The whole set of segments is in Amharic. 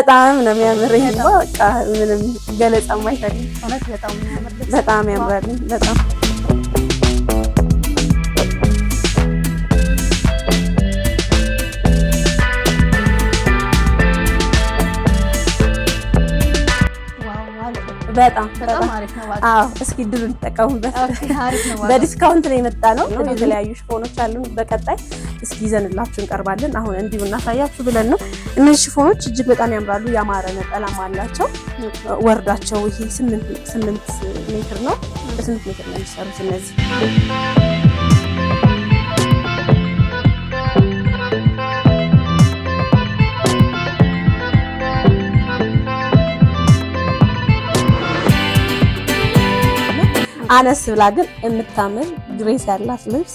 በጣም ነው የሚያምር። ይሄ በቃ ምንም ገለጻ የማይፈልግ እውነት በጣም የሚያምር በጣም ያምራል። በጣም በጣም አሪፍ ነው። አዎ እስኪ ድሩን ተጠቀሙበት። አሪፍ ነው። በዲስካውንት ነው የመጣ ነው። የተለያዩ ሽፎኖች አሉ። በቀጣይ እስኪ ይዘንላችሁ እንቀርባለን። አሁን እንዲሁ እናሳያችሁ ብለን ነው። እነዚህ ሽፎኖች እጅግ በጣም ያምራሉ። ያማረ ነጠላም አላቸው። ወርዳቸው ይሄ 8 ሜትር ነው። በ8 ሜትር ነው የሚሰሩት እነዚህ። አነስ ብላ ግን የምታምር ግሬስ ያላት ልብስ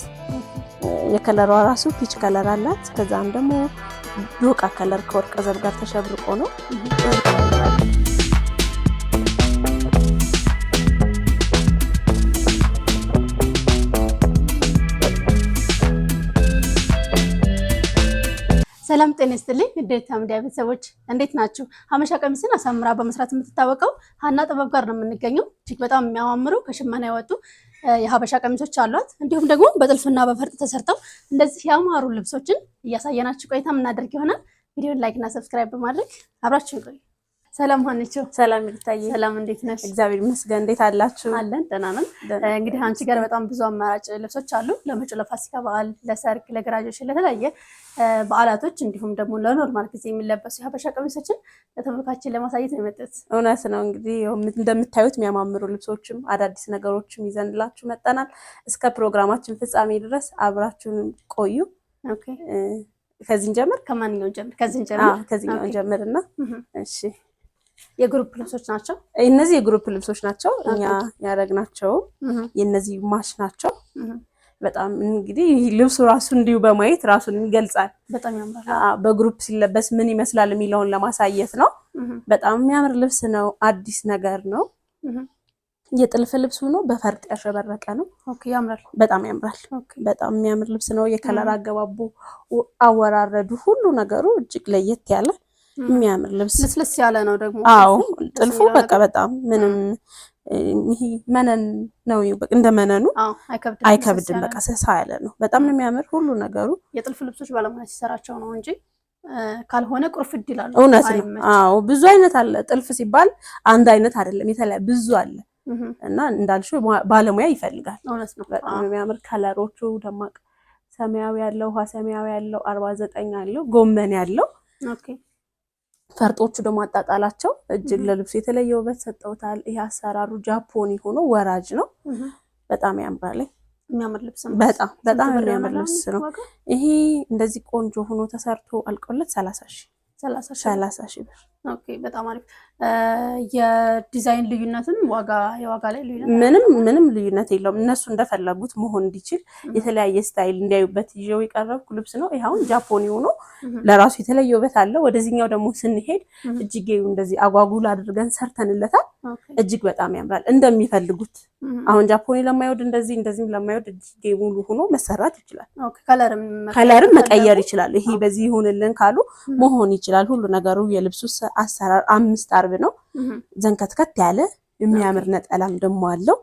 የከለሯ ራሱ ፒች ከለር አላት። ከዛም ደግሞ ዶቃ ከለር ከወርቅ ዘብ ጋር ተሸብርቆ ነው። ሰላም ጤና ይስጥልኝ። እንዴት አምዲያ ቤተሰቦች እንዴት ናችሁ? ሀበሻ ቀሚስን አሳምራ በመስራት የምትታወቀው ሀና ጥበብ ጋር ነው የምንገኘው። እጅግ በጣም የሚያማምሩ ከሽመና ያወጡ የሀበሻ ቀሚሶች አሏት። እንዲሁም ደግሞ በጥልፍና በፈርጥ ተሰርተው እንደዚህ ያማሩ ልብሶችን እያሳየናችሁ ቆይታ የምናደርግ ይሆናል። ቪዲዮን ላይክ እና ሰብስክራይብ በማድረግ አብራችሁን ቆዩ። ሰላም ሆነችው። ሰላም ይልታየ። ሰላም እንዴት ነሽ? እግዚአብሔር ይመስገን። እንዴት አላችሁ? አለን ደህና ነን። እንግዲህ አንቺ ጋር በጣም ብዙ አማራጭ ልብሶች አሉ። ለመጪው ለፋሲካ በዓል፣ ለሰርግ፣ ለግራጁዌሽን፣ ለተለያየ በዓላቶች እንዲሁም ደግሞ ለኖርማል ጊዜ የሚለበሱ የሀበሻ ቀሚሶችን ለተመልካችን ለማሳየት ነው የመጣሁት። እውነት ነው። እንግዲህ እንደምታዩት የሚያማምሩ ልብሶችም አዳዲስ ነገሮችም ይዘንላችሁ መጣናል። እስከ ፕሮግራማችን ፍጻሜ ድረስ አብራችሁን ቆዩ። ኦኬ ከዚህ እንጀምር። ከማንኛውም ጀምር? ከዚህኛው እንጀምርና እሺ የግሩፕ ልብሶች ናቸው እነዚህ። የግሩፕ ልብሶች ናቸው። እኛ ያደረግናቸው የነዚህ ማሽ ናቸው። በጣም እንግዲህ ልብሱ ራሱ እንዲሁ በማየት ራሱን ይገልጻል። በጣም ያምራል። በግሩፕ ሲለበስ ምን ይመስላል የሚለውን ለማሳየት ነው። በጣም የሚያምር ልብስ ነው። አዲስ ነገር ነው። የጥልፍ ልብሱ ነው። በፈርጥ ያሸበረቀ ነው። ኦኬ ያምራል። በጣም ያምራል። በጣም የሚያምር ልብስ ነው። የከለር አገባቡ፣ አወራረዱ፣ ሁሉ ነገሩ እጅግ ለየት ያለ የሚያምር ልብስ ልስልስ ያለ ነው ደግሞ። አዎ ጥልፉ በቃ በጣም ምንም ይሄ መነን ነው። እንደ መነኑ አይከብድም። በቃ ሰሳ ያለ ነው። በጣም ነው የሚያምር ሁሉ ነገሩ። የጥልፍ ልብሶች ባለሙያ ሲሰራቸው ነው እንጂ ካልሆነ ቁርፍድ ይላሉ። እውነት ነው። አዎ ብዙ አይነት አለ። ጥልፍ ሲባል አንድ አይነት አይደለም፣ የተለያየ ብዙ አለ እና እንዳልሽው ባለሙያ ይፈልጋል። እውነት ነው። በጣም የሚያምር ከለሮቹ ደማቅ ሰማያዊ ያለው፣ ውሃ ሰማያዊ ያለው፣ 49 ያለው፣ ጎመን ያለው። ኦኬ ፈርጦቹ ደግሞ አጣጣላቸው እጅግ ለልብሱ የተለየ ውበት ሰጠውታል። ይሄ አሰራሩ ጃፖኒ ሆኖ ወራጅ ነው። በጣም ያምራል። የሚያምር ልብስ ነው። በጣም የሚያምር ልብስ ነው። ይሄ እንደዚህ ቆንጆ ሆኖ ተሰርቶ አልቆለት 30 ሺህ ብር። ኦኬ በጣም አሪፍ። የዲዛይን ልዩነትም የዋጋ ላይ ልዩነት ምንም ልዩነት የለውም። እነሱ እንደፈለጉት መሆን እንዲችል የተለያየ ስታይል እንዲያዩበት ይዤው የቀረብኩ ልብስ ነው። ይሄውን ጃፖኒ ሆኖ ለራሱ የተለየ ውበት አለው። ወደዚህኛው ደግሞ ስንሄድ እጅጌው እንደዚህ አጓጉል አድርገን ሰርተንለታል። እጅግ በጣም ያምራል። እንደሚፈልጉት አሁን ጃፖኒ ለማይወድ እንደዚህም ለማይወድ እጅጌ ሙሉ ሆኖ መሰራት ይችላል። ከለርም መቀየር ይችላል። ይሄ በዚህ ይሁንልን ካሉ መሆን ይችላል። ሁሉ ነገሩ የልብሱ አሰራር 5 አርብ ነው። ዘንከትከት ያለ የሚያምር ነጠላም ደግሞ አለው።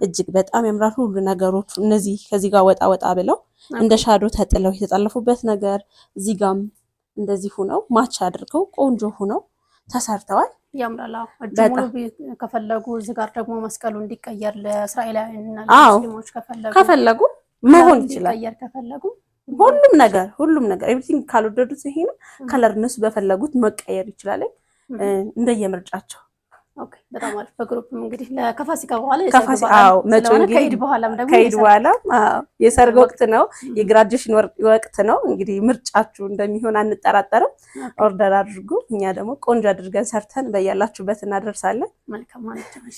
እጅግ በጣም ያምራል ሁሉ ነገሮቹ። እነዚህ ከዚህ ጋር ወጣ ብለው እንደ ሻዶ ተጥለው የተጠለፉበት ነገር እዚህ ጋም እንደዚህ ሆነው ማች አድርገው ቆንጆ ሆነው ተሰርተዋል። ያምራል። ሙሉ ከፈለጉ እዚህ ጋር ደግሞ መስቀሉ እንዲቀየር ለእስራኤላውያንና ለሙስሊሞች ከፈለጉ መሆን ይችላል። ከፈለጉ ሁሉም ነገር ኤቭሪቲንግ ካልወደዱት ይሄ ነው ከለር እነሱ በፈለጉት መቀየር ይችላል እንደየምርጫቸው። ኦኬ በጣም አሪፍ። በግሩፕም እንግዲህ ለከፋሲካ በኋላ ከኢድ በኋላ የሰርግ ወቅት ነው፣ የግራጁዌሽን ወቅት ነው። እንግዲህ ምርጫችሁ እንደሚሆን አንጠራጠርም። ኦርደር አድርጉ። እኛ ደግሞ ቆንጆ አድርገን ሰርተን በያላችሁበት እናደርሳለን። መልካም ማለት ነው።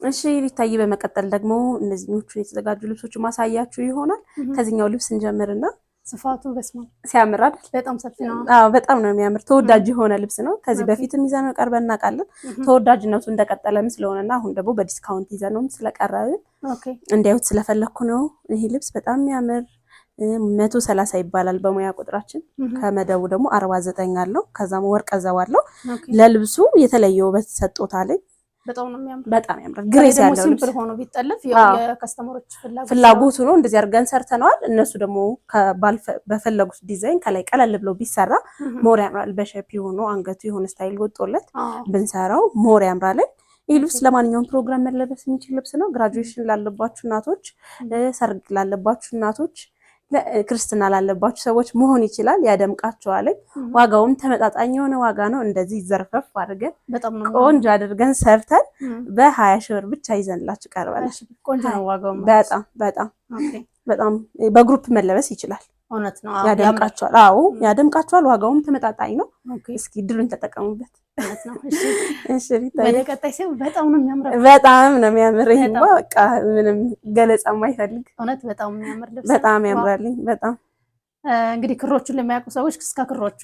እሺ ሊታይ። በመቀጠል ደግሞ እነዚህኞቹ የተዘጋጁ ልብሶች ማሳያችሁ ይሆናል። ከዚህኛው ልብስ እንጀምርና ስፋቱ በስማ ሲያምር አይደል? በጣም ሰፊ ነው። በጣም ነው የሚያምር። ተወዳጅ የሆነ ልብስ ነው። ከዚህ በፊትም ይዘነው ቀርበን እናውቃለን። ተወዳጅነቱ እንደቀጠለም ስለሆነና አሁን ደግሞ በዲስካውንት ይዘነውም ስለቀረብን እንዲያዩት ስለፈለኩ ነው። ይሄ ልብስ በጣም የሚያምር 130 ይባላል በሙያ ቁጥራችን። ከመደቡ ደግሞ 49 አለው። ከዛም ወርቀ ዘብ አለው። ለልብሱ የተለየ ውበት ሰጥቶታል። በጣም ነው የሚያምር። በጣም ያምራል። ግሬስ ያለው ሲምፕል ሆኖ ቢጠለፍ ያው የከስተመሮች ፍላጎቱ ነው። እንደዚህ አድርገን ሰርተነዋል። እነሱ ደግሞ በፈለጉት ዲዛይን ከላይ ቀለል ብሎ ቢሰራ ሞር ያምራል። በሸፒ ሆኖ አንገቱ የሆነ ስታይል ወጥቶለት ብንሰራው ሞር ያምራል። ይህ ልብስ ለማንኛውም ፕሮግራም መለበስ የሚችል ልብስ ነው። ግራጁዌሽን ላለባችሁ እናቶች፣ ሰርግ ላለባችሁ እናቶች፣ ክርስትና ላለባችሁ ሰዎች መሆን ይችላል። ያደምቃቸዋል። ዋጋውም ተመጣጣኝ የሆነ ዋጋ ነው። እንደዚህ ዘርፈፍ አድርገን ቆንጆ አድርገን ሰርተን በ20 ሺህ ብር ብቻ ይዘንላችሁ ቀርበናል። ቆንጆ ነው ዋጋው። በጣም በጣም በጣም በግሩፕ መለበስ ይችላል። እውነት ነው። ያደምቃቸዋል። አዎ ያደምቃቸዋል። ዋጋውም ተመጣጣኝ ነው። እስኪ ድሩን ተጠቀሙበት። እሺ በቀጣይ ሲሆን በጣም ነው የሚያምር። በጣም ነው የሚያምር። ይሄማ በቃ ምንም ገለጻ የማይፈልግ እውነት በጣም የሚያምር ልብስ። በጣም ያምራል። በጣም እንግዲህ ክሮቹን ለሚያውቁ ሰዎች እስከ ክሮቹ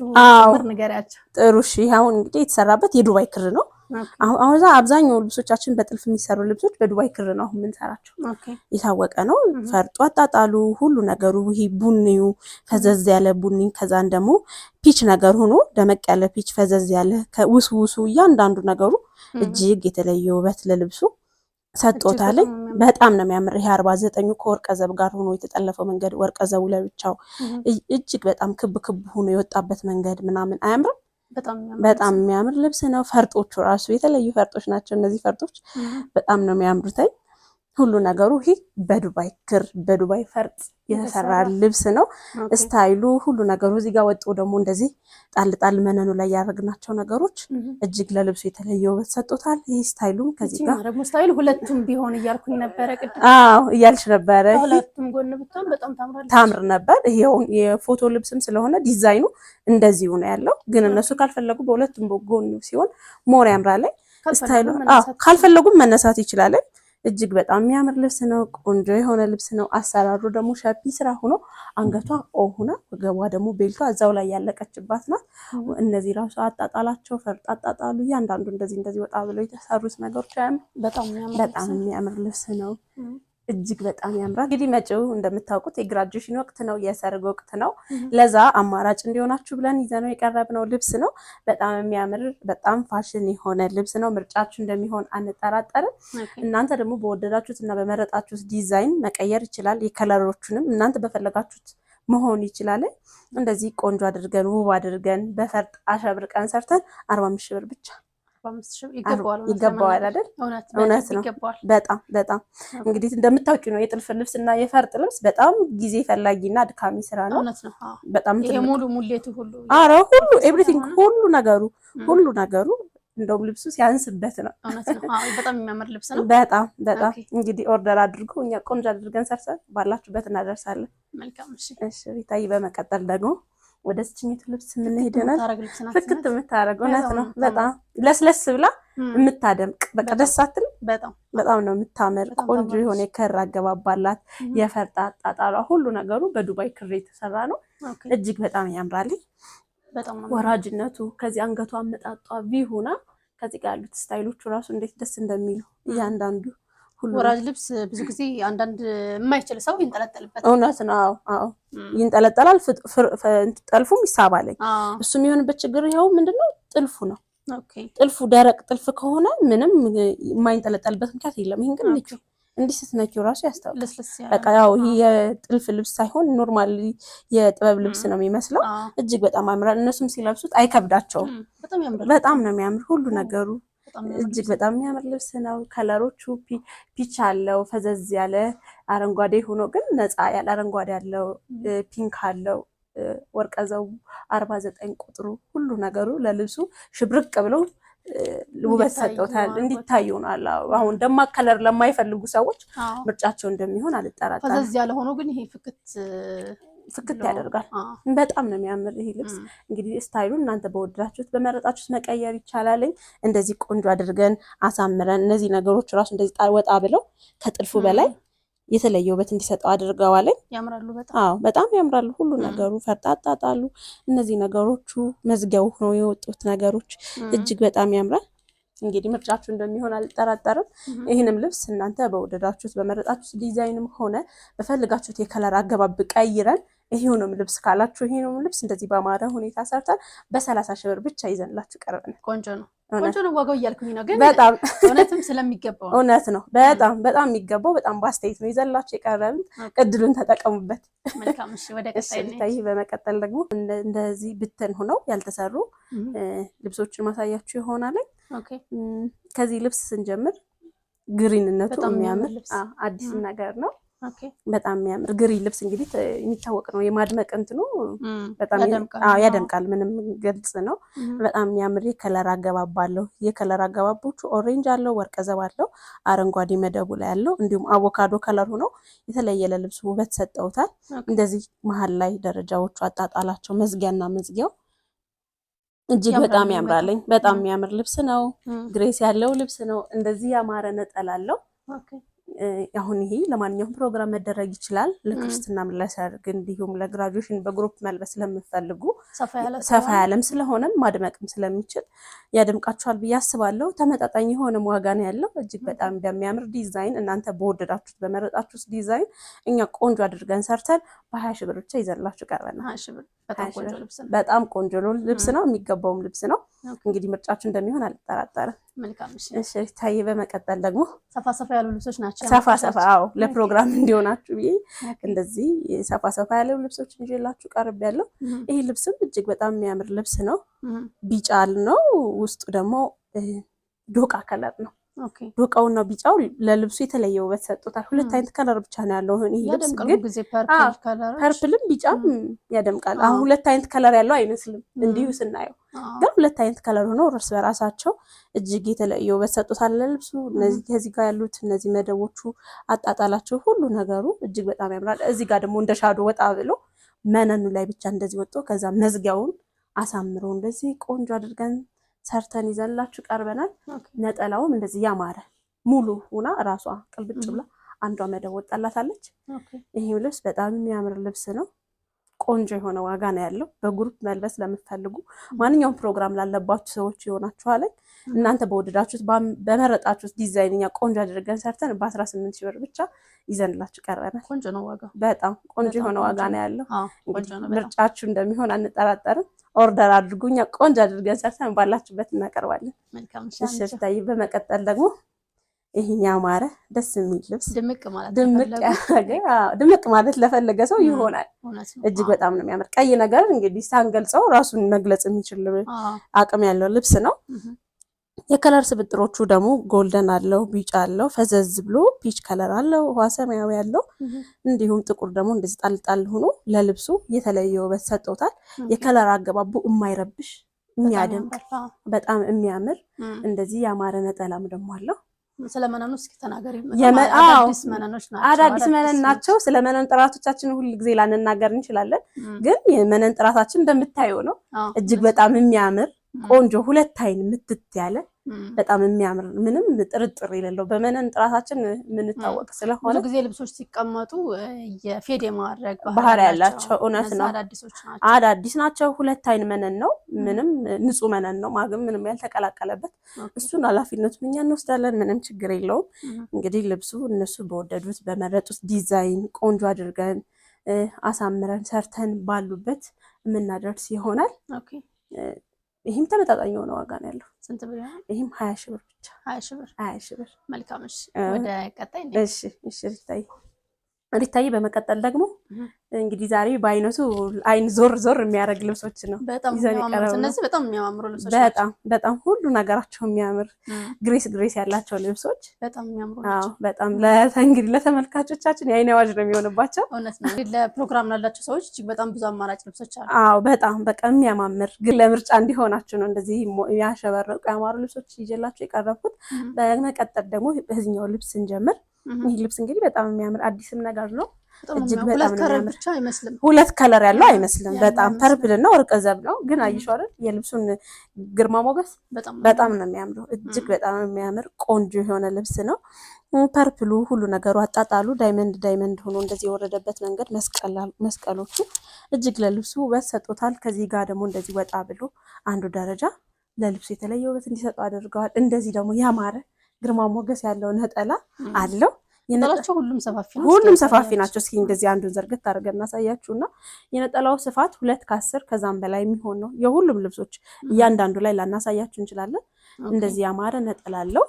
ምር ንገሪያቸው። ጥሩ። እሺ አሁን እንግዲህ የተሰራበት የዱባይ ክር ነው። አሁን አብዛኛው ልብሶቻችን በጥልፍ የሚሰሩ ልብሶች በዱባይ ክር ነው አሁን የምንሰራቸው። የታወቀ ነው። ፈርጡ አጣጣሉ ሁሉ ነገሩ ይሄ ቡኒው ፈዘዝ ያለ ቡኒ፣ ከዛን ደግሞ ፒች ነገር ሆኖ ደመቅ ያለ ፒች ፈዘዝ ያለ ከውስውሱ እያንዳንዱ ነገሩ እጅግ የተለየ ውበት ለልብሱ ሰጥቶታል። በጣም ነው የሚያምር። ይሄ 49 ከወርቀ ዘብ ጋር ሆኖ የተጠለፈው መንገድ ወርቀ ዘቡ ለብቻው እጅግ በጣም ክብ ክብ ሆኖ የወጣበት መንገድ ምናምን አያምርም? በጣም የሚያምር ልብስ ነው። ፈርጦቹ ራሱ የተለዩ ፈርጦች ናቸው። እነዚህ ፈርጦች በጣም ነው የሚያምሩት። ሁሉ ነገሩ ይሄ በዱባይ ክር በዱባይ ፈርጥ የተሰራ ልብስ ነው። ስታይሉ ሁሉ ነገሩ እዚህ ጋር ወጥቶ ደግሞ እንደዚህ ጣል ጣል መነኑ ላይ ያደረግናቸው ነገሮች እጅግ ለልብሱ የተለየ ውበት ሰጥቶታል። ይሄ ስታይሉ ከዚህ ጋር ደግሞ ስታይሉ ሁለቱም ቢሆን እያልኩኝ ነበረ ቅድም። እያልሽ ነበረ። ሁለቱም ጎን ብትሆን በጣም ታምር ነበር። ይሄው የፎቶ ልብስም ስለሆነ ዲዛይኑ እንደዚሁ ነው ያለው። ግን እነሱ ካልፈለጉ በሁለቱም ጎን ሲሆን ሞር ያምራል። ስታይሉ ካልፈለጉም መነሳት ይችላል። እጅግ በጣም የሚያምር ልብስ ነው። ቆንጆ የሆነ ልብስ ነው። አሰራሩ ደግሞ ሸፒ ስራ ሆኖ አንገቷ ሆና ወገቧ ደግሞ ቤልቷ እዛው ላይ ያለቀችባት ናት። እነዚህ ራሱ አጣጣላቸው ፈርጥ አጣጣሉ እያንዳንዱ እንደዚህ ወጣ ብለው የተሰሩት ነገሮች በጣም የሚያምር ልብስ ነው። እጅግ በጣም ያምራል። እንግዲህ መጪው እንደምታውቁት የግራጁዌሽን ወቅት ነው፣ የሰርግ ወቅት ነው። ለዛ አማራጭ እንዲሆናችሁ ብለን ይዘነው የቀረብነው ልብስ ነው። በጣም የሚያምር በጣም ፋሽን የሆነ ልብስ ነው። ምርጫችሁ እንደሚሆን አንጠራጠርም። እናንተ ደግሞ በወደዳችሁት እና በመረጣችሁት ዲዛይን መቀየር ይችላል። የከለሮቹንም እናንተ በፈለጋችሁት መሆን ይችላል። እንደዚህ ቆንጆ አድርገን ውብ አድርገን በፈርጥ አሸብርቀን ሰርተን 45 ሺህ ብር ብቻ ይገባዋል አይደል? እውነት ነው። በጣም በጣም እንግዲህ እንደምታውቂው ነው የጥልፍ ልብስ እና የፈርጥ ልብስ በጣም ጊዜ ፈላጊና አድካሚ ስራ ነው። በጣም ሙሉ ሙሌቱ ሁሉ ኤቭሪቲንግ ሁሉ ነገሩ እንደውም ልብሱ ሲያንስበት ነው። በጣም የሚያምር ልብስ ነው። በጣም በጣም እንግዲህ ኦርደር አድርጎ እኛ ቆንጆ አድርገን ሰርተን ባላችሁበት እናደርሳለን። መልካም። እሺ ሪታይ፣ በመቀጠል ደግሞ ወደ ስችኝቱ ልብስ የምንሄደናል። ፍክት የምታረገው እውነት ነው። በጣም ለስለስ ብላ የምታደምቅ በቃ ደስ አትልም? በጣም ነው የምታምር። ቆንጆ የሆነ የከር አገባባላት። የፈርጥ አጣጣሏ ሁሉ ነገሩ በዱባይ ክር የተሰራ ነው። እጅግ በጣም ያምራል። ወራጅነቱ ከዚህ አንገቷ አመጣጧ ቪሁና ከዚህ ጋር ያሉት ስታይሎቹ ራሱ እንዴት ደስ እንደሚሉ እያንዳንዱ ወራጅ ልብስ ብዙ ጊዜ አንዳንድ የማይችል ሰው ይንጠለጠልበታል። እውነት ነው። ይንጠለጠላል። ጠልፉም ይሳባል። እሱ የሚሆንበት ችግር ይኸው ምንድነው? ጥልፉ ነው። ጥልፉ ደረቅ ጥልፍ ከሆነ ምንም የማይንጠለጠልበት ምክንያት የለም። ይሄን ግን እንዲህ ስትነኪው ራሱ ያስታውቃል። በቃ ያው ይሄ የጥልፍ ልብስ ሳይሆን ኖርማሊ የጥበብ ልብስ ነው የሚመስለው። እጅግ በጣም ያምራል። እነሱም ሲለብሱት አይከብዳቸውም። በጣም ነው የሚያምር ሁሉ ነገሩ። እጅግ በጣም የሚያምር ልብስ ነው። ከለሮቹ ፒች አለው፣ ፈዘዝ ያለ አረንጓዴ ሆኖ ግን ነፃ ያለ አረንጓዴ አለው፣ ፒንክ አለው፣ ወርቀ ዘቡ 49 ቁጥሩ ሁሉ ነገሩ ለልብሱ ሽብርቅ ብሎ ውበት ሰጥቶታል። እንዲታዩ ነው። አሁን ደማቅ ከለር ለማይፈልጉ ሰዎች ምርጫቸው እንደሚሆን አልጠራጠርም። ፈዘዝ ያለ ሆኖ ግን ይሄ ፍክት ያደርጋል። በጣም ነው የሚያምር ይሄ ልብስ። እንግዲህ ስታይሉን እናንተ በወደዳችሁት በመረጣችሁት መቀየር ይቻላል። እንደዚህ ቆንጆ አድርገን አሳምረን እነዚህ ነገሮች ራሱ እንደዚህ ወጣ ብለው ከጥልፉ በላይ የተለየ ውበት እንዲሰጠው አድርገዋል። ያምራሉ። በጣም ያምራሉ። ሁሉ ነገሩ ፈርጣጣጣሉ። እነዚህ ነገሮቹ መዝጊያው ሆነው የወጡት ነገሮች እጅግ በጣም ያምራል። እንግዲህ ምርጫችሁ እንደሚሆን አልጠራጠርም። ይህንም ልብስ እናንተ በወደዳችሁት በመረጣችሁት ዲዛይንም ሆነ በፈልጋችሁት የከለር አገባብ ቀይረን ይሄውንም ልብስ ካላችሁ ይሄውንም ልብስ እንደዚህ በማረ ሁኔታ ሰርተን በ30 ሺህ ብር ብቻ ይዘንላችሁ ቀርበናል። ቆንጆ ነው ዋጋው እያልኩኝ ነው፣ ግን በጣም እውነትም ስለሚገባው እውነት ነው። በጣም የሚገባው በጣም ባስተያየት ነው ይዘንላችሁ የቀረብን። እድሉን ተጠቀሙበት። መልካም። እሺ ወደ ቀጣይ በመቀጠል ደግሞ እንደዚህ ብትን ሆነው ያልተሰሩ ልብሶችን ማሳያችሁ ይሆናል። ከዚህ ልብስ ስንጀምር ግሪንነቱ የሚያምር አዲስ ነገር ነው። በጣም የሚያምር ግሪን ልብስ እንግዲህ የሚታወቅ ነው የማድመቅ እንትኑ በጣም ያደምቃል። ምንም ግልጽ ነው። በጣም የሚያምር የከለር አገባብ አለው። የከለር አገባቦቹ ኦሬንጅ አለው፣ ወርቀ ዘብ አለው፣ አረንጓዴ መደቡ ላይ አለው፣ እንዲሁም አቮካዶ ከለር ሆኖ የተለየ ለልብሱ ውበት ሰጠውታል። እንደዚህ መሀል ላይ ደረጃዎቹ አጣጣላቸው መዝጊያና መዝጊያው እጅግ በጣም ያምራልኝ። በጣም የሚያምር ልብስ ነው። ግሬስ ያለው ልብስ ነው። እንደዚህ ያማረ ነጠላ አለው። አሁን ይሄ ለማንኛውም ፕሮግራም መደረግ ይችላል። ለክርስትናም፣ ለሰርግ እንዲሁም ለግራጁዌሽን በግሩፕ መልበስ ስለምትፈልጉ ሰፋ ያለም ስለሆነ ማድመቅም ስለሚችል ያደምቃችኋል ብዬ አስባለሁ። ተመጣጣኝ የሆነ ዋጋ ነው ያለው። እጅግ በጣም በሚያምር ዲዛይን እናንተ በወደዳችሁት በመረጣችሁት ዲዛይን እኛ ቆንጆ አድርገን ሰርተን በ20 ሺህ ብር ብቻ ይዘንላችሁ ቀርበናል። በጣም ቆንጆ ልብስ ነው። የሚገባውም ልብስ ነው። እንግዲህ ምርጫችሁ እንደሚሆን አልጠራጠርም። መልካም። እሺ ታዬ፣ በመቀጠል ደግሞ ሰፋ ያሉ ልብሶች ናቸው። ሰፋ ለፕሮግራም እንዲሆናችሁ ብዬ እንደዚህ ሰፋ ያሉ ልብሶች እንጀላችሁ ቀርብ ያለው። ይሄ ልብስም እጅግ በጣም የሚያምር ልብስ ነው። ቢጫ ነው። ውስጡ ደግሞ ዶቃ ከለር ነው። ዶቃውና ቢጫው ለልብሱ የተለየ ውበት ሰጥቶታል። ሁለት አይነት ከለር ብቻ ነው ያለው። ይሄ ልብስ ግን ፐርፕልም ቢጫም ያደምቃል። አሁን ሁለት አይነት ከለር ያለው አይመስልም እንዲሁ ስናየው፣ ግን ሁለት አይነት ከለር ሆኖ እርስ በራሳቸው እጅግ የተለየ ውበት ሰጥቶታል ለልብሱ። እነዚህ ከዚህ ጋር ያሉት እነዚህ መደቦቹ አጣጣላቸው ሁሉ ነገሩ እጅግ በጣም ያምራል። እዚህ ጋር ደግሞ እንደ ሻዶ ወጣ ብሎ መነኑ ላይ ብቻ እንደዚህ ወጥቶ ከዛ መዝጊያውን አሳምሮ እንደዚህ ቆንጆ አድርገን ሰርተን ይዘንላችሁ ቀርበናል። ነጠላውም እንደዚህ ያማረ ሙሉ ሆና ራሷ ቅልብጭ ብላ አንዷ መደብ ወጣላታለች። ይሄው ልብስ በጣም የሚያምር ልብስ ነው። ቆንጆ የሆነ ዋጋ ነው ያለው። በግሩፕ መልበስ ለምትፈልጉ ማንኛውም ፕሮግራም ላለባችሁ ሰዎች ይሆናችኋል። እናንተ በወደዳችሁት በመረጣችሁት ዲዛይን እኛ ቆንጆ አድርገን ሰርተን በ18 ሺህ ብር ብቻ ይዘንላችሁ ቀርበናል። ቆንጆ ነው ዋጋው። በጣም ቆንጆ የሆነ ዋጋ ነው ያለው። ምርጫችሁ እንደሚሆን አንጠራጠርም። ኦርደር አድርጉ። እኛ ቆንጆ አድርገን ሰርተን ባላችሁበት እናቀርባለን። መልካም። እሺ ታዬ፣ በመቀጠል ደግሞ ይሄን ያማረ ደስ የሚል ልብስ ድምቅ ማለት ለፈለገ ሰው ይሆናል። እጅግ በጣም ነው የሚያምር። ቀይ ነገር እንግዲህ ሳንገልጸው ራሱን መግለጽ የሚችል አቅም ያለው ልብስ ነው። የከለር ስብጥሮቹ ደግሞ ጎልደን አለው፣ ቢጫ አለው፣ ፈዘዝ ብሎ ፒች ከለር አለው፣ ውሃ ሰማያዊ አለው፣ እንዲሁም ጥቁር ደግሞ እንደዚህ ጣልጣል ሆኖ ለልብሱ የተለየ ውበት ሰጥቶታል። የከለር አገባቡ የማይረብሽ የሚያደምቅ በጣም የሚያምር እንደዚህ ያማረ ነጠላም ደግሞ አለው። ስለመነኑ እስኪ ተናገሪ። አዳዲስ መነን ናቸው። ስለመነን ጥራቶቻችን ሁሉ ጊዜ ላንናገር እንችላለን፣ ግን የመነን ጥራታችን እንደምታየው ነው። እጅግ በጣም የሚያምር ቆንጆ ሁለት አይን ምትት ያለ በጣም የሚያምር ምንም ጥርጥር የሌለው በመነን ጥራታችን የምንታወቅ ስለሆነ ብዙ ጊዜ ልብሶች ሲቀመጡ የፌድ የማድረግ ባህሪ ያላቸው እውነት ነው። አዳዲስ ናቸው። ሁለት አይን መነን ነው። ምንም ንጹህ መነን ነው። ማግም ምንም ያልተቀላቀለበት እሱን ኃላፊነቱን እኛ እንወስዳለን። ምንም ችግር የለውም። እንግዲህ ልብሱ እነሱ በወደዱት በመረጡት ዲዛይን ቆንጆ አድርገን አሳምረን ሰርተን ባሉበት የምናደርስ ይሆናል። ይህም ተመጣጣኝ የሆነ ዋጋ ነው ያለው። ስንት ብር? ይህም 20 ሺህ ብር ብቻ። 20 ሺህ ብር። መልካም። እሺ ወደ ቀጣይ እሺ ሪታዬ፣ በመቀጠል ደግሞ እንግዲህ ዛሬ በአይነቱ አይን ዞር የሚያደርግ ልብሶች ነው ይዘን የቀረበው። እነዚህ በጣም የሚያማምሩ ልብሶች በጣም ሁሉ ነገራቸው የሚያምር ግሬስ ያላቸው ልብሶች በጣም የሚያምሩ ናቸው። በጣም እንግዲህ ለተመልካቾቻችን የአይን አዋጅ ነው የሚሆንባቸው። እውነት ነው። ለፕሮግራም ላላቸው ሰዎች እጅግ በጣም ብዙ አማራጭ ልብሶች አሉ። በጣም በቃ የሚያማምር ግን ለምርጫ እንዲሆናችሁ ነው እንደዚህ ያሸበረቁ ያማሩ ልብሶች ይዤላችሁ የቀረብኩት። በመቀጠል ደግሞ በዚህኛው ልብስ ስንጀምር ይህ ልብስ እንግዲህ በጣም የሚያምር አዲስም ነገር ነው። እጅግ በጣም ሁለት ከለር ያለው አይመስልም። በጣም ፐርፕል እና ወርቀ ዘብ ነው። ግን አይሽ አይደል የልብሱን ግርማ ሞገስ በጣም ነው የሚያምረው። እጅግ በጣም የሚያምር ቆንጆ የሆነ ልብስ ነው። ፐርፕሉ ሁሉ ነገሩ አጣጣሉ ዳይመንድ ሆኖ እንደዚህ የወረደበት መንገድ መስቀሎቹ እጅግ ለልብሱ ውበት ሰጥቶታል። ከዚህ ጋር ደግሞ እንደዚህ ወጣ ብሎ አንዱ ደረጃ ለልብሱ የተለየ ውበት እንዲሰጡ አድርገዋል። እንደዚህ ደግሞ ያማረ ግርማ ሞገስ ያለው ነጠላ አለው። ነጠላቸው ሁሉም ሰፋፊ ናቸው። እስኪ እንደዚህ አንዱን ዘርግት አድርገን እናሳያችሁና የነጠላው ስፋት 2 ከ10 ከዛም በላይ የሚሆን ነው። የሁሉም ልብሶች እያንዳንዱ ላይ ላናሳያችሁ እንችላለን። እንደዚህ ያማረ ነጠላ አለው።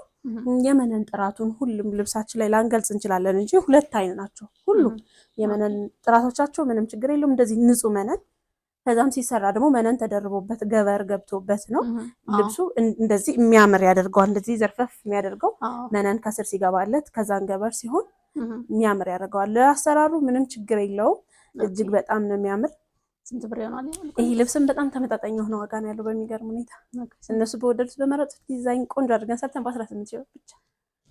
የመነን ጥራቱን ሁሉም ልብሳችን ላይ ላንገልጽ እንችላለን እንጂ 2 አይን ናቸው ሁሉም የመነን ጥራቶቻቸው ምንም ችግር የለውም። እንደዚህ ንጹህ መነን ከዛም ሲሰራ ደግሞ መነን ተደርቦበት ገበር ገብቶበት ነው ልብሱ እንደዚህ የሚያምር ያደርገዋል። እንደዚህ ዘርፈፍ የሚያደርገው መነን ከስር ሲገባለት ከዛን ገበር ሲሆን የሚያምር ያደርገዋል። ለአሰራሩ ምንም ችግር የለውም። እጅግ በጣም ነው የሚያምር። ስንት ብር ይሆናል? ይሄ ልብስም በጣም ተመጣጣኝ የሆነ ዋጋ ነው ያለው በሚገርም ሁኔታ። እነሱ በወደዱት በመረጡት ዲዛይን ቆንጆ አድርገን ሰርተን በ18 ሺህ ብር ብቻ።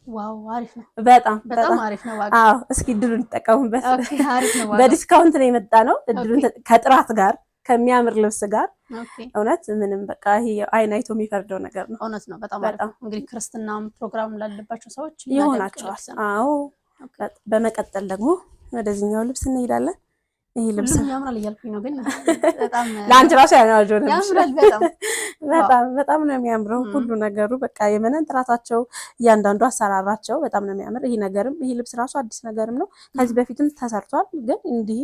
ዋው አሪፍ ነው። በጣም አሪፍ ነው ዋጋ። አዎ እስኪ እድሉን ተጠቀሙበት። ኦኬ አሪፍ ነው ዋጋ። በዲስካውንት ነው የመጣ ነው። እድሉን ከጥራት ጋር ከሚያምር ልብስ ጋር እውነት ምንም በቃ ይሄ አይን አይቶ የሚፈርደው ነገር ነው። እውነት ነው። በጣም አሪፍ ነው። እንግዲህ ክርስትናም ፕሮግራም ላለባቸው ሰዎች ይሆናቸዋል። አዎ በመቀጠል ደግሞ ወደዚህኛው ልብስ እንሄዳለን። ይሄ ልብስ ያምራል እያልኩኝ ነው ግን በጣም ለአንቺ ራሱ ያምራል። በጣም ነው የሚያምረው ሁሉ ነገሩ። በቃ የመነን ጥራታቸው እያንዳንዱ አሰራራቸው በጣም ነው የሚያምር። ይሄ ልብስ ራሱ አዲስ ነገርም ነው። ከዚህ በፊትም ተሰርቷል። ግን እንዲህ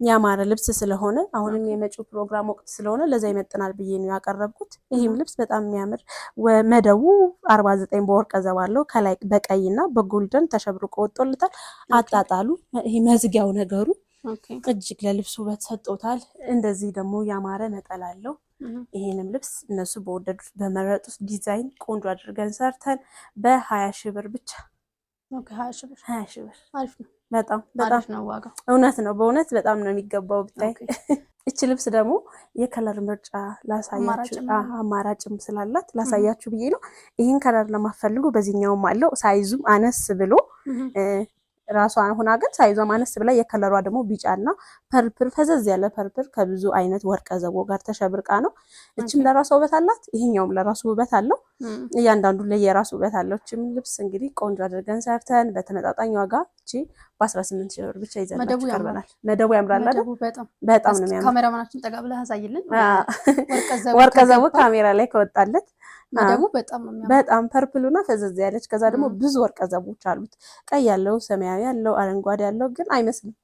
ያማረ ልብስ ስለሆነ አሁንም የመጪው ፕሮግራም ወቅት ስለሆነ ለዛ ይመጥናል ብዬ ነው ያቀረብኩት። ይሄም ልብስ በጣም የሚያምር መደቡ 49 በወርቀ ዘብ አለው። ከላይ በቀይና በጎልደን ተሸብርቆ ወጥቶልታል። አጣጣሉ ይሄ መዝጊያው ነገሩ እጅግ ለልብሱ ውበት ሰጥቶታል። እንደዚህ ደግሞ ያማረ ነጠላ አለው። ይሄንም ልብስ እነሱ በወደዱት በመረጡት ዲዛይን ቆንጆ አድርገን ሰርተን በ20 ሺህ ብር ብቻ። 20 ሺህ ብር አሪፍ ነው። በጣም ነው ዋጋው። እውነት ነው። በእውነት በጣም ነው የሚገባው ብታይ። እቺ ልብስ ደግሞ የከለር ምርጫ ላሳያችሁ፣ አማራጭም ስላላት ላሳያችሁ ብዬ ነው። ይሄን ከለር ለማፈልጉ በዚህኛውም አለው። ሳይዙም አነስ ብሎ ራሷ ሆና ግን ሳይዟ ማነስ ብላ የከለሯ ደግሞ ቢጫና ፐርፕል ፈዘዝ ያለ ፐርፕል ከብዙ አይነት ወርቀ ዘቦ ጋር ተሸብርቃ ነው። እችም ለራሷ ውበት አላት፣ ይሄኛውም ለራሱ ውበት አለው። እያንዳንዱ ለየራሱ ውበት አለው። እችም ልብስ እንግዲህ ቆንጆ አድርገን ሰርተን በተመጣጣኝ ዋጋ እቺ በ18 ሺህ ብር ብቻ ይዘናችሁ ቀርበናል። መደቡ ያምራል አይደል? በጣም ነው የሚያምር። ካሜራማናችን ጠጋ ብለህ አሳይልን። ወርቀ ዘቦ ካሜራ ላይ ከወጣለት መደቡ በጣም ነው የሚያምር። በጣም ፐርፕሉና ፈዘዝ ያለች ከዛ ደግሞ ብዙ ወርቀ ዘቦች አሉት። ቀይ ያለው፣ ሰማያዊ ያለው፣ አረንጓዴ ያለው ግን አይመስልም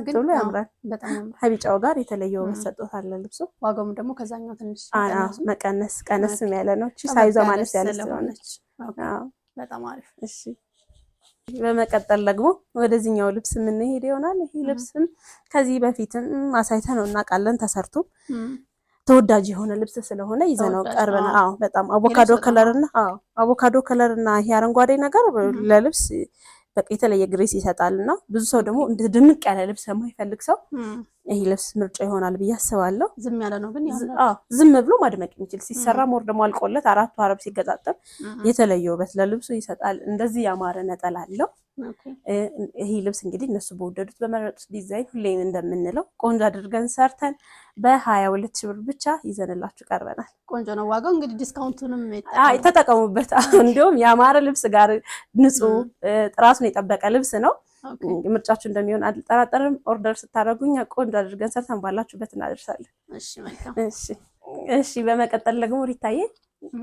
ግን ብሎ ያምራል። በጣም ያምራል። ከቢጫው ጋር የተለየ ውበት ሰጥቶታል ልብሱ። ዋጋውም ደግሞ ከዛኛው ትንሽ ቀነስም ያለ ነው። እቺ ሳይዟ ማለት ያለ ስለሆነች በጣም አሪፍ። እሺ በመቀጠል ደግሞ ወደዚህኛው ልብስ የምንሄድ ይሆናል። ይሄ ልብስም ከዚህ በፊትም አሳይተነው እናውቃለን። ተሰርቶ ተወዳጅ የሆነ ልብስ ስለሆነ ይዘነው ቀርበናል። አዎ በጣም አቮካዶ ከለርና ይሄ አረንጓዴ ነገር ለልብስ በቃ የተለየ ግሬስ ይሰጣልና ብዙ ሰው ደግሞ እንደ ድምቅ ያለ ልብስ የማይፈልግ ሰው ይሄ ልብስ ምርጫ ይሆናል ብዬ አስባለሁ። ዝም ያለ ነው ግን ዝም ብሎ ማድመቅ የሚችል ሲሰራ ሞር ደግሞ አልቆለት አራቱ አረብ ሲገጣጠም የተለየ ውበት ለልብሱ ይሰጣል። እንደዚህ ያማረ ነጠላ አለው። ይሄ ልብስ እንግዲህ እነሱ በወደዱት በመረጡት ዲዛይን ሁሌም እንደምንለው ቆንጆ አድርገን ሰርተን በ22 ሺህ ብር ብቻ ይዘንላችሁ ቀርበናል። ቆንጆ ነው ዋጋው። እንግዲህ ዲስካውንቱንም ተጠቀሙበት። እንዲሁም ያማረ ልብስ ጋር ንጹህ ጥራቱን የጠበቀ ልብስ ነው። ምርጫችሁ እንደሚሆን አልጠራጠርም። ኦርደር ስታደርጉኝ ቆንጆ አድርገን ሰርተን ባላችሁበት እናደርሳለን። እሺ በመቀጠል ደግሞ ሪታዬ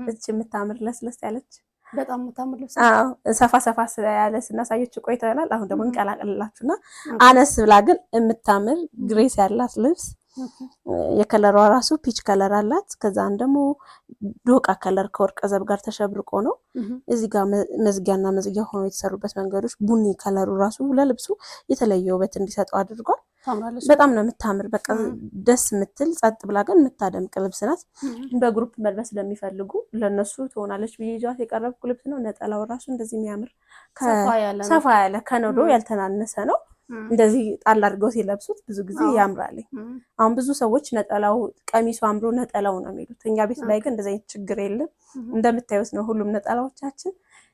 እቺ የምታምር ለስለስ ያለች በጣም የምታምር ልብስ ሰፋ ያለ ስናሳየች ቆይተናል። አሁን ደግሞ እንቀላቀልላችሁና አነስ ብላ ግን የምታምር ግሬስ ያላት ልብስ የከለሯ ራሱ ፒች ከለር አላት። ከዛን ደግሞ ዶቃ ከለር ከወርቀ ዘብ ጋር ተሸብርቆ ነው። እዚህ ጋር መዝጊያና መዝጊያ ሆኖ የተሰሩበት መንገዶች ቡኒ ከለሩ ራሱ ለልብሱ የተለየ ውበት እንዲሰጠው አድርጓል። በጣም ነው የምታምር። በቃ ደስ የምትል ጸጥ ብላ ግን የምታደምቅ ልብስ ናት። በግሩፕ መልበስ ለሚፈልጉ ለነሱ ትሆናለች ብዬ ይዟት የቀረብኩ ልብስ ነው። ነጠላው ራሱ እንደዚህ የሚያምር ሰፋ ያለ ከነዶ ያልተናነሰ ነው። እንደዚህ ጣል አድርገው ሲለብሱት ብዙ ጊዜ ያምራል። አሁን ብዙ ሰዎች ነጠላው ቀሚሱ አምሮ ነጠላው ነው የሚሉት። እኛ ቤት ላይ ግን እንደዚህ አይነት ችግር የለም። እንደምታዩት ነው ሁሉም ነጠላዎቻችን።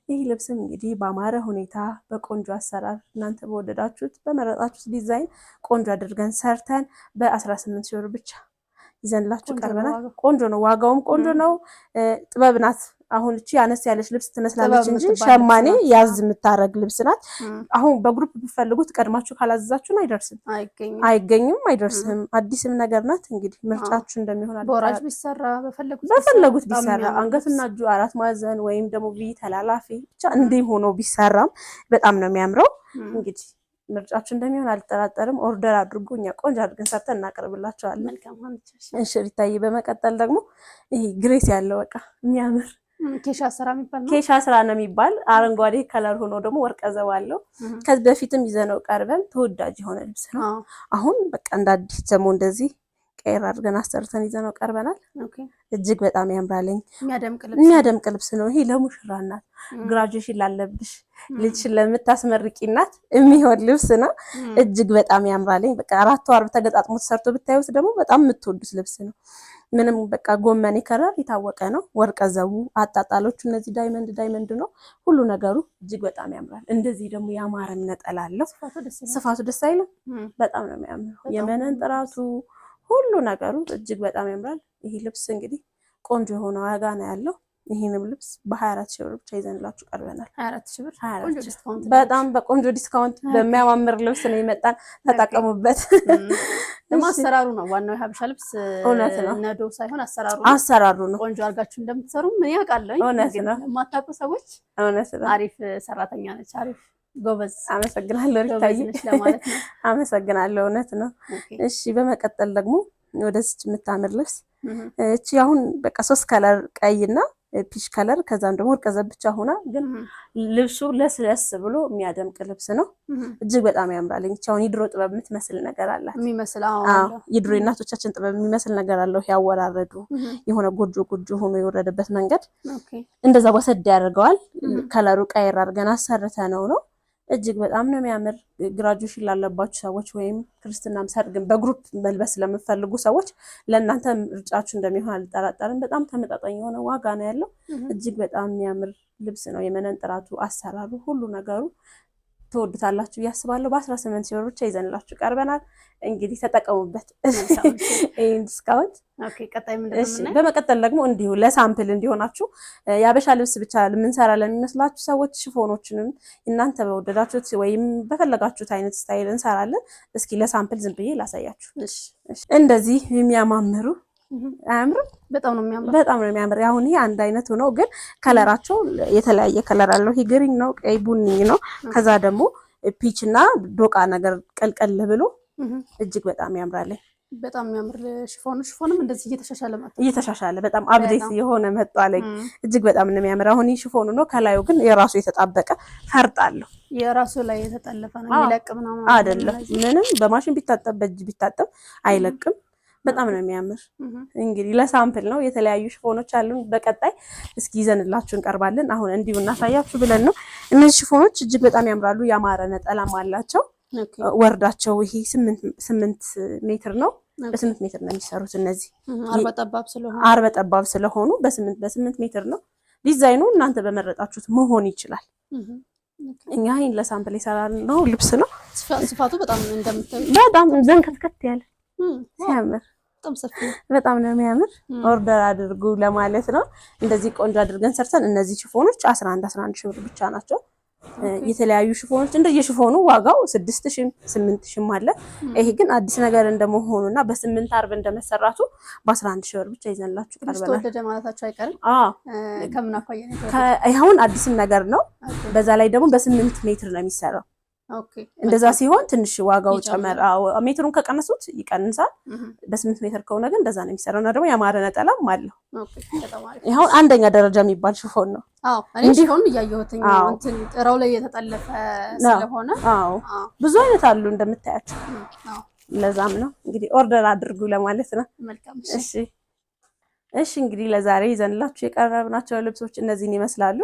ይህ ልብስም እንግዲህ በአማረ ሁኔታ በቆንጆ አሰራር እናንተ በወደዳችሁት በመረጣችሁት ዲዛይን ቆንጆ አድርገን ሰርተን በ18 ሺህ ብር ብቻ ይዘንላችሁ ቀርበናል። ቆንጆ ነው፣ ዋጋውም ቆንጆ ነው። ጥበብ ናት አሁን እቺ አነስ ያለች ልብስ ትመስላለች እንጂ ሸማኔ ያዝ የምታረግ ልብስ ናት። አሁን በግሩፕ ቢፈልጉት ቀድማችሁ ካላዘዛችሁን አይገኝም አይደርስም። አዲስም ነገር ናት። እንግዲህ ምርጫችሁ እንደሚሆን በወራጅ ቢሰራ በፈለጉት ቢሰራ አንገትና እጁ 4 ማዕዘን ወይም ደግሞ ተላላፊ ብቻ እንዲህ ሆኖ ቢሰራም በጣም ነው የሚያምረው። እንግዲህ ምርጫችሁ እንደሚሆን አልጠራጠርም። ኦርደር አድርጉ፣ እኛ ቆንጆ አድርገን ሰርተን እናቀርብላችኋለን። እሺ ሪታዬ፣ በመቀጠል ደግሞ ይሄ ግሬስ ያለው በቃ የሚያምር ኬሻ ስራ የሚባል ነው። ኬሻ ስራ ነው የሚባል አረንጓዴ ከለር ሆኖ ደግሞ ወርቀ ዘብ አለው። ከዚህ በፊትም ይዘነው ቀርበን ተወዳጅ የሆነ ልብስ ነው። አሁን በቃ እንደ አዲስ ደግሞ እንደዚህ ቀይር አድርገን አሰርተን ይዘነው ቀርበናል። እጅግ በጣም ያምራልኝ። የሚያደምቅ ልብስ ነው። ይሄ ለሙሽራ እናት፣ ግራጁዌሽን ላለብሽ፣ ልጅሽን ለምታስመርቂ እናት የሚሆን ልብስ ነው። እጅግ በጣም ያምራልኝ። በቃ 4 ወር ተገጣጥሞ ተሰርቶ ብታዩት ደግሞ በጣም የምትወዱት ልብስ ነው። ምንም በቃ ጎመኔ ከለር የታወቀ ነው። ወርቀ ዘቡ አጣጣሎቹ እነዚህ ዳይመንድ ነው ሁሉ ነገሩ እጅግ በጣም ያምራል። እንደዚህ ደግሞ ያማረም ነጠላ አለው። ስፋቱ ደስ አይልም? በጣም ነው የሚያምረው። የመነን ጥራቱ ሁሉ ነገሩ እጅግ በጣም ያምራል። ይሄ ልብስ እንግዲህ ቆንጆ የሆነ ዋጋ ነው ያለው። ይሄንም ልብስ በ24,000 ብር ብቻ ይዘንላችሁ ቀርበናል። 24,000 ብር በጣም በቆንጆ ዲስካውንት በሚያማምር ልብስ ነው የመጣን። ተጠቀሙበት። አሰራሩ ነው ዋናው። የሀበሻ ልብስ እውነት ነው፣ ነዶ ሳይሆን አሰራሩ ነው። ቆንጆ አድርጋችሁ እንደምትሰሩ ምን ያውቃለሁ። እውነት ነው። የማታውቁ ሰዎች እውነት ነው። አሪፍ ሰራተኛ ነች፣ አሪፍ ጎበዝ። አመሰግናለሁ ሪታዬ፣ ለማለት ነው። አመሰግናለሁ። እውነት ነው። እሺ በመቀጠል ደግሞ ወደዚች የምታምር ልብስ እቺ አሁን በቃ 3 ከለር ቀይና ፒች ከለር ከዛም ደግሞ ወርቀ ዘብ ብቻ ሆና ግን ልብሱ ለስለስ ብሎ የሚያደምቅ ልብስ ነው። እጅግ በጣም ያምራል። እቺ አሁን የድሮ ጥበብ የምትመስል ነገር አላት። የድሮ እናቶቻችን ጥበብ የሚመስል ነገር አለው። ያወራረዱ የሆነ ጎጆ ሆኖ የወረደበት መንገድ እንደዛ ወሰድ ያደርገዋል። ከለሩ ቀይር አድርገን አሰርተነው ነው። እጅግ በጣም ነው የሚያምር። ግራጁዌሽን ላለባችሁ ሰዎች ወይም ክርስትናም ሰርግን በግሩፕ መልበስ ለምትፈልጉ ሰዎች ለእናንተ ምርጫችሁ እንደሚሆን አልጠራጠርም። በጣም ተመጣጣኝ የሆነ ዋጋ ነው ያለው። እጅግ በጣም የሚያምር ልብስ ነው። የመነን ጥራቱ፣ አሰራሩ፣ ሁሉ ነገሩ ትወዱታላችሁ ያስባለሁ። በ18,000 ብር ብቻ ይዘንላችሁ ቀርበናል። እንግዲህ ተጠቀሙበት ይሄን ዲስካውንት። ቀጣይ ምንድነው? በመቀጠል ደግሞ እንዲሁ ለሳምፕል እንዲሆናችሁ የሀበሻ ልብስ ብቻ ልምንሰራ ለሚመስላችሁ ሰዎች ሽፎኖችንም እናንተ በወደዳችሁት ወይም በፈለጋችሁት አይነት ስታይል እንሰራለን። እስኪ ለሳምፕል ዝም ብዬ ላሳያችሁ። እንደዚህ የሚያማምሩ አያምርም? በጣም ነው የሚያምር። በጣም ነው የሚያምር። አሁን ይሄ አንድ አይነት ሆኖ ግን ከለራቸው የተለያየ ከለር አለው። ይሄ ግሪን ነው፣ ቀይ ቡኒ ነው። ከዛ ደግሞ ፒች እና ዶቃ ነገር ቀልቀል ብሎ እጅግ በጣም ያምራል። በጣም የሚያምር ሽፎንም እንደዚህ እየተሻሻለ በጣም አፕዴት የሆነ መጥቷል። እጅግ በጣም ነው የሚያምር። አሁን ይሄ ሽፎኑ ነው። ከላዩ ግን የራሱ የተጣበቀ ፈርጥ አለው። የራሱ ላይ የተጠለፈ ነው። የሚለቅ ምናምን አይደለም። ምንም በማሽን ቢታጠብ በእጅ ቢታጠብ አይለቅም። በጣም ነው የሚያምር። እንግዲህ ለሳምፕል ነው። የተለያዩ ሽፎኖች አሉን። በቀጣይ እስኪ ይዘንላችሁ እንቀርባለን። አሁን እንዲሁ እናሳያችሁ ብለን ነው። እነዚህ ሽፎኖች እጅግ በጣም ያምራሉ። ያማረ ነጠላም አላቸው። ወርዳቸው ይሄ 8 ሜትር ነው። በ8 ሜትር ነው የሚሰሩት። እነዚህ አርበ ጠባብ ስለሆኑ በ8 ሜትር ነው። ዲዛይኑ እናንተ በመረጣችሁት መሆን ይችላል። እኛ ይሄን ለሳምፕል የሰራነው ልብስ ነው። ስፋቱ በጣም እንደምታዩ በጣም ዘንከትከት ያለ ሲያምር በጣም ነው የሚያምር። ኦርደር አድርጉ ለማለት ነው። እንደዚህ ቆንጆ አድርገን ሰርተን እነዚህ ሽፎኖች 11,000 ብር ብቻ ናቸው። የተለያዩ ሽፎኖች እንደየሽፎኑ ዋጋው 6,000 8,000 አለ። ይሄ ግን አዲስ ነገር እንደመሆኑና በ8 አርብ እንደመሰራቱ በ11,000 ብር ብቻ ይዘንላችሁ ቀርበናል። ተወደደ ማለታችሁ አይቀርም። ከምን አኳያ ነው? አሁን አዲስም ነገር ነው። በዛ ላይ ደግሞ በ8 ሜትር ነው የሚሰራው። እንደዛ ሲሆን ትንሽ ዋጋው ጨመር። ሜትሩን ከቀነሱት ይቀንሳል። በ8 ሜትር ከሆነ ግን እንደዛ ነው የሚሰራው። እና ደግሞ ያማረ ነጠላም አለው። ይሄው አንደኛ ደረጃ የሚባል ሽፎን ነው። እኔ ሽፎን እያየሁትኝ ነው። እንትን ጥራው ላይ የተጠለፈ ስለሆነ ብዙ አይነት አሉ እንደምታያቸው። ለዛም ነው እንግዲህ ኦርደር አድርጉ ለማለት ነው። እሺ እንግዲህ ለዛሬ ይዘንላችሁ የቀረብናቸው ልብሶች እነዚህን ይመስላሉ።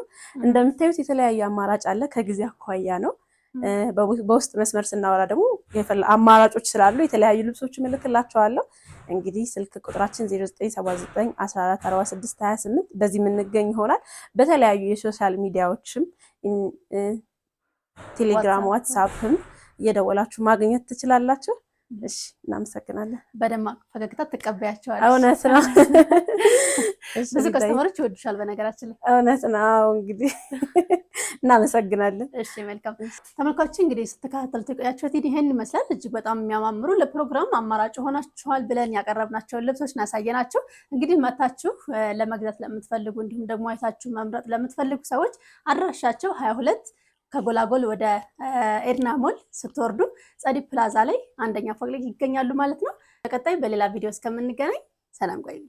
እንደምታዩት የተለያየ አማራጭ አለ። ከጊዜ አኳያ ነው። በውስጥ መስመር ስናወራ ደግሞ አማራጮች ስላሉ የተለያዩ ልብሶች እልክላችኋለሁ። እንግዲህ ስልክ ቁጥራችን 0979144628 በዚህ የምንገኝ ይሆናል። በተለያዩ የሶሻል ሚዲያዎችም ቴሌግራም፣ ዋትስአፕም እየደወላችሁ ማግኘት ትችላላችሁ። እሺ እናመሰግናለን። በደማቅ ፈገግታ ትቀበያቸዋለሽ። እውነት ነው። ብዙ ከስተመሮች ይወዱሻል በነገራችን ላይ። እውነት ነው። እንግዲህ እናመሰግናለን። እሺ መልካም ተመልካቾች፣ እንግዲህ ስትከታተሉት የቆያችሁት ይሄን ይመስላል። እጅግ በጣም የሚያማምሩ ለፕሮግራም አማራጭ ሆናችኋል ብለን ያቀረብናቸውን ልብሶች እናሳየናችሁ። እንግዲህ መታችሁ ለመግዛት ለምትፈልጉ እንዲሁም ደግሞ አይታችሁ መምረጥ ለምትፈልጉ ሰዎች አድራሻቸው 22 ከጎላጎል ወደ ኤድና ሞል ስትወርዱ ጸዲ ፕላዛ ላይ አንደኛ ፎቅ ላይ ይገኛሉ ማለት ነው። በቀጣይ በሌላ ቪዲዮ እስከምንገናኝ ሰላም ቆዩ።